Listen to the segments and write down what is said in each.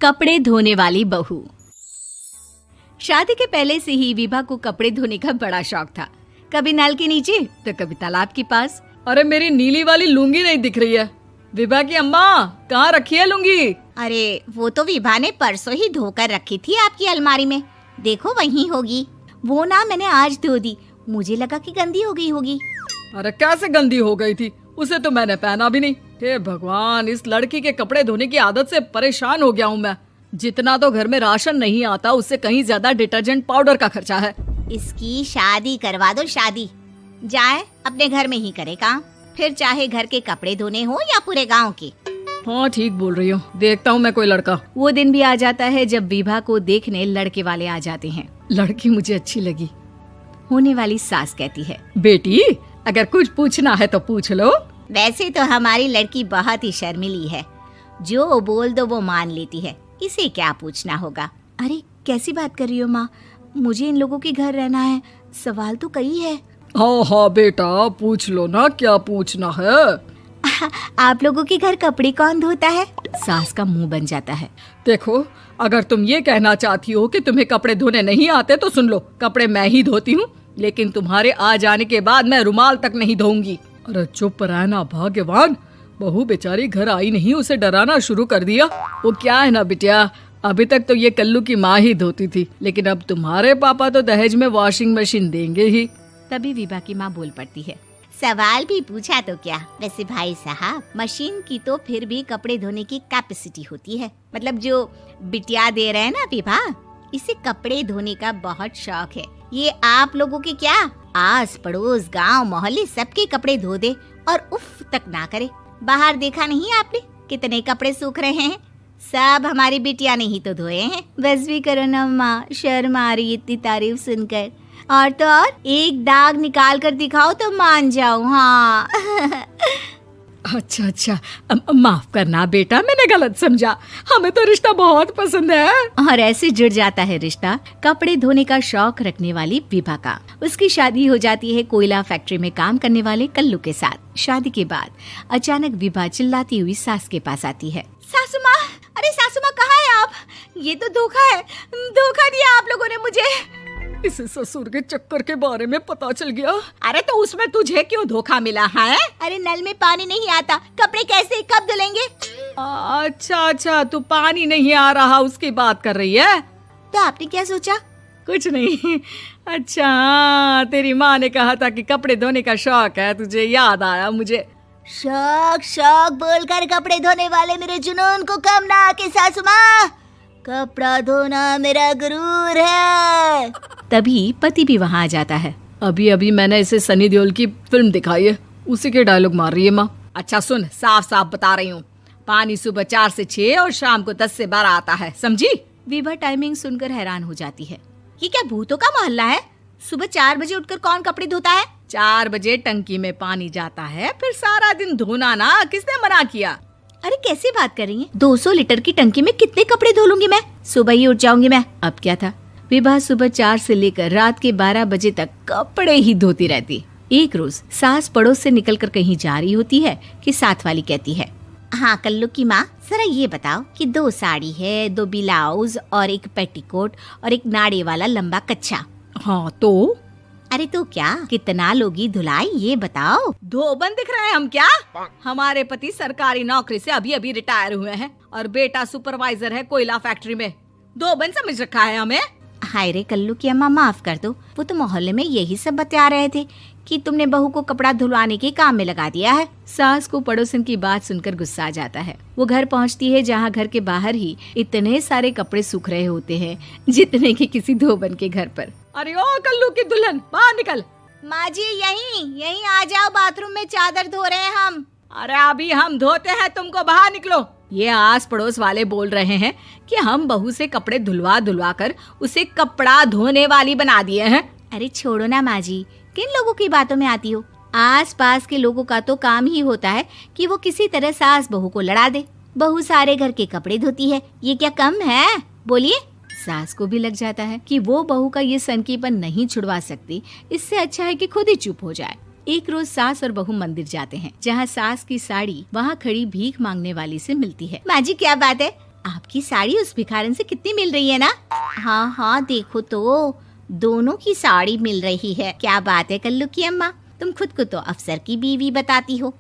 कपड़े धोने वाली बहू। शादी के पहले से ही विभा को कपड़े धोने का बड़ा शौक था। कभी नल के नीचे तो कभी तालाब के पास। अरे मेरी नीली वाली लुंगी नहीं दिख रही है। विभा की अम्मा, कहाँ रखी है लुंगी? अरे वो तो विभा ने परसों ही धोकर रखी थी आपकी अलमारी में, देखो वहीं होगी। वो ना मैंने आज धो दी, मुझे लगा कि गंदी हो गई होगी। अरे कैसे गंदी हो गई थी? उसे तो मैंने पहना भी नहीं। हे भगवान, इस लड़की के कपड़े धोने की आदत से परेशान हो गया हूँ मैं। जितना तो घर में राशन नहीं आता, उससे कहीं ज्यादा डिटर्जेंट पाउडर का खर्चा है। इसकी शादी करवा दो, शादी जाए अपने घर में ही करे काम, फिर चाहे घर के कपड़े धोने हो या पूरे गांव के। हाँ ठीक बोल रही हो, देखता हूँ मैं कोई लड़का। वो दिन भी आ जाता है जब विभा को देखने लड़के वाले आ जाते हैं। लड़की मुझे अच्छी लगी। होने वाली सास कहती है, बेटी अगर कुछ पूछना है तो पूछ लो। वैसे तो हमारी लड़की बहुत ही शर्मीली है, जो बोल दो वो मान लेती है, इसे क्या पूछना होगा। अरे कैसी बात कर रही हो माँ, मुझे इन लोगों के घर रहना है, सवाल तो कई है। हाँ हाँ बेटा, पूछ लो ना, क्या पूछना है। आप लोगों के घर कपड़े कौन धोता है? सास का मुंह बन जाता है। देखो, अगर तुम ये कहना चाहती हो कि तुम्हें कपड़े धोने नहीं आते तो सुन लो, कपड़े मैं ही धोती हूँ, लेकिन तुम्हारे आ जाने के बाद मैं रुमाल तक नहीं धोऊंगी। अरे चुप रहना भाग्यवान, बहू बेचारी घर आई नहीं, उसे डराना शुरू कर दिया। वो क्या है ना बिटिया, अभी तक तो ये कल्लू की माँ ही धोती थी, लेकिन अब तुम्हारे पापा तो दहेज में वॉशिंग मशीन देंगे ही। तभी विभा की माँ बोल पड़ती है, सवाल भी पूछा तो क्या। वैसे भाई साहब, मशीन की तो फिर भी कपड़े धोने की कैपेसिटी होती है। मतलब जो बिटिया दे रहे हैं ना विभा, इसे कपड़े धोने का बहुत शौक है। ये आप लोगों के क्या, आस पड़ोस गांव मोहल्ले सबके कपड़े धो दे और उफ तक ना करे। बाहर देखा नहीं आपने कितने कपड़े सूख रहे हैं? सब हमारी बिटिया ने ही तो धोए हैं। बस भी करो ना माँ, शर्म आ रही इतनी तारीफ सुनकर। और तो और एक दाग निकाल कर दिखाओ तो मान जाऊं। हाँ अच्छा, माफ करना बेटा, मैंने गलत समझा। हमें तो रिश्ता बहुत पसंद है। और ऐसे जुड़ जाता है रिश्ता कपड़े धोने का शौक रखने वाली विभा का। उसकी शादी हो जाती है कोयला फैक्ट्री में काम करने वाले कल्लू के साथ। शादी के बाद अचानक विभा चिल्लाती हुई सास के पास आती है। सासू माँ, अरे सासू माँ कहाँ है आप? ये तो धोखा है, धोखा दिया आप लोगों ने मुझे। इसे ससुर के चक्कर के बारे में पता चल गया। अरे तो उसमें तुझे क्यों धोखा मिला है? अरे नल में पानी नहीं आता, कपड़े कैसे कब धुलेंगे? अच्छा, तू पानी नहीं आ रहा उसकी बात कर रही है। तो आपने क्या सोचा? कुछ नहीं। अच्छा, तेरी माँ ने कहा था कि कपड़े धोने का शौक है तुझे, याद आया मुझे। शौक बोलकर कपड़े धोने वाले मेरे जुनून को कम ना आके सासू माँ, कपड़ा धोना मेरा गुरूर है। तभी पति भी वहाँ आ जाता है। अभी मैंने इसे सनी देओल की फिल्म दिखाई है, उसी के डायलॉग मार रही है माँ। अच्छा सुन, साफ बता रही हूँ, पानी सुबह 4 से 6 और शाम को 10 से 12 आता है, समझी? विभा टाइमिंग सुनकर हैरान हो जाती है। ये क्या भूतों का मोहल्ला है? सुबह 4 बजे उठकर कौन कपड़े धोता है? 4 बजे टंकी में पानी जाता है, फिर सारा दिन धोना ना, किसने मना किया? अरे कैसी बात कर रही हैं? 200 लीटर की टंकी में कितने कपड़े धो लूंगी मैं, सुबह ही उठ जाऊंगी मैं। अब क्या था, विभा सुबह 4 से लेकर रात के 12 बजे तक कपड़े ही धोती रहती। एक रोज सास पड़ोस से निकलकर कहीं जा रही होती है कि साथ वाली कहती है, हाँ कल्लू की माँ, जरा ये बताओ कि 2 साड़ी है, 2 ब्लाउज और एक पेटीकोट और एक नाड़े वाला लंबा कच्छा। हाँ तो? अरे तो क्या, कितना लोगी धुलाई ये बताओ। धोबन दिख रहे हैं हम क्या? हमारे पति सरकारी नौकरी से अभी रिटायर हुए हैं और बेटा सुपरवाइजर है कोयला फैक्ट्री में। धोबन समझ रखा है हमें। हाय रे कल्लू की अम्मा, माफ कर दो, वो तो मोहल्ले में यही सब बता रहे थे कि तुमने बहू को कपड़ा धुलवाने के काम में लगा दिया है। सास को पड़ोसन की बात सुनकर गुस्सा आ जाता है। वो घर पहुंचती है जहां घर के बाहर ही इतने सारे कपड़े सूख रहे होते हैं जितने कि किसी धोबन के घर पर। अरे ओ कल्लू की दुल्हन, बाहर निकल। माँ जी यहीं आ जाओ, बाथरूम में चादर धो रहे हैं हम। अरे अभी हम धोते हैं, तुमको बाहर निकलो। ये आस पड़ोस वाले बोल रहे हैं कि हम बहू से कपड़े धुलवा कर उसे कपड़ा धोने वाली बना दिए हैं। अरे छोड़ो ना माँ जी, किन लोगों की बातों में आती हो? आस पास के लोगों का तो काम ही होता है कि वो किसी तरह सास बहू को लड़ा दे। बहू सारे घर के कपड़े धोती है, ये क्या कम है? बोलिए। सास को भी लग जाता है कि वो बहू का ये सनकीपन नहीं छुड़वा सकती, इससे अच्छा है कि खुद ही चुप हो जाए। एक रोज सास और बहू मंदिर जाते हैं, जहाँ सास की साड़ी वहाँ खड़ी भीख मांगने वाली से मिलती है। माँ जी क्या बात है, आपकी साड़ी उस भिखारन से कितनी मिल रही है ना? हाँ हाँ देखो तो, दोनों की साड़ी मिल रही है। क्या बात है कल्लू की अम्मा, तुम खुद को तो अफसर की बीवी बताती हो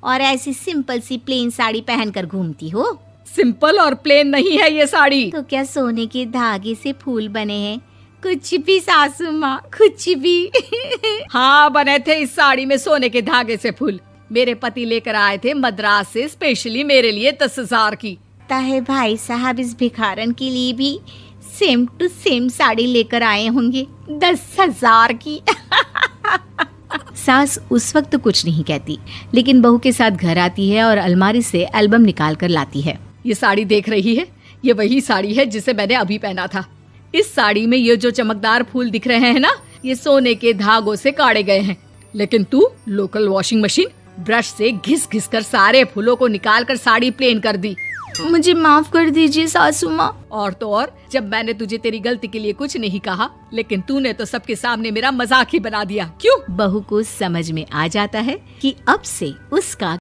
और ऐसी सिंपल सी प्लेन साड़ी पहनकर घूमती हो। सिंपल और प्लेन नहीं है ये साड़ी। तो क्या सोने के धागे से फूल बने हैं? कुछ भी सासू माँ, कुछ भी। हाँ बने थे इस साड़ी में सोने के धागे से फूल। मेरे पति लेकर आए थे मद्रास से स्पेशली मेरे लिए 10,000 की। ताहे भाई साहब इस भिखारन के लिए भी सेम टू सेम साड़ी लेकर आए होंगे 10,000 की। सास उस वक्त तो कुछ नहीं कहती, लेकिन बहू के साथ घर आती है और अलमारी से एल्बम निकाल कर लाती है। ये साड़ी देख रही है, ये वही साड़ी है जिसे मैंने अभी पहना था। इस साड़ी में ये जो चमकदार फूल दिख रहे हैं ना, ये सोने के धागों से काढ़े गए हैं। लेकिन तू लोकल वॉशिंग मशीन ब्रश से घिस घिस कर सारे फूलों को निकाल कर साड़ी प्लेन कर दी। मुझे माफ कर दीजिए सासू माँ। और तो और, जब मैंने तुझे तेरी गलती के लिए कुछ नहीं कहा, लेकिन तूने तो सबके सामने मेरा मजाक ही बना दिया। क्यों? बहू को समझ में आ जाता है कि अब से उसका